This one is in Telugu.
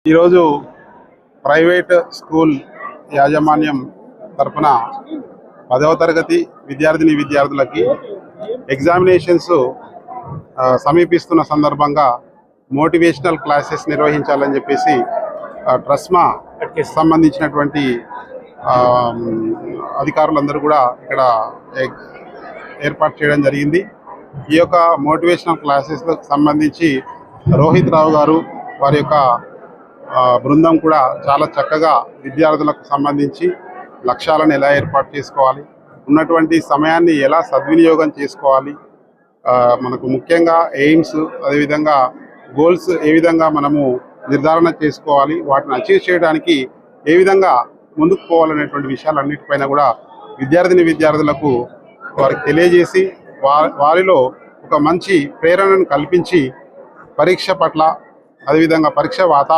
ఈరోజు ప్రైవేట్ స్కూల్ యాజమాన్యం తరపున 10వ తరగతి విద్యార్థులకి ఎగ్జామినేషన్స్ సమీపిస్తున్న సందర్భంగా మోటివేషనల్ క్లాసెస్ నిర్వహించాలని చెప్పేసి ట్రస్మా సంబంధించినటువంటి అధికారులందరూ కూడా ఇక్కడ ఏర్పాటు చేయడం జరిగింది. ఈ యొక్క మోటివేషనల్ క్లాసెస్కి సంబంధించి రోహిత్ రావు గారు వారి యొక్క బృందం కూడా చాలా చక్కగా విద్యార్థులకు సంబంధించి లక్ష్యాలను ఎలా ఏర్పాటు చేసుకోవాలి, ఉన్నటువంటి సమయాన్ని ఎలా సద్వినియోగం చేసుకోవాలి, మనకు ముఖ్యంగా ఎయిమ్స్ అదేవిధంగా గోల్స్ ఏ విధంగా మనము నిర్ధారణ చేసుకోవాలి, వాటిని అచీవ్ చేయడానికి ఏ విధంగా ముందుకు పోవాలనేటువంటి విషయాలన్నిటిపైన కూడా విద్యార్థులకు వారికి తెలియజేసి వారిలో ఒక మంచి ప్రేరణను కల్పించి పరీక్ష పట్ల అదేవిధంగా పరీక్ష వాతావరణం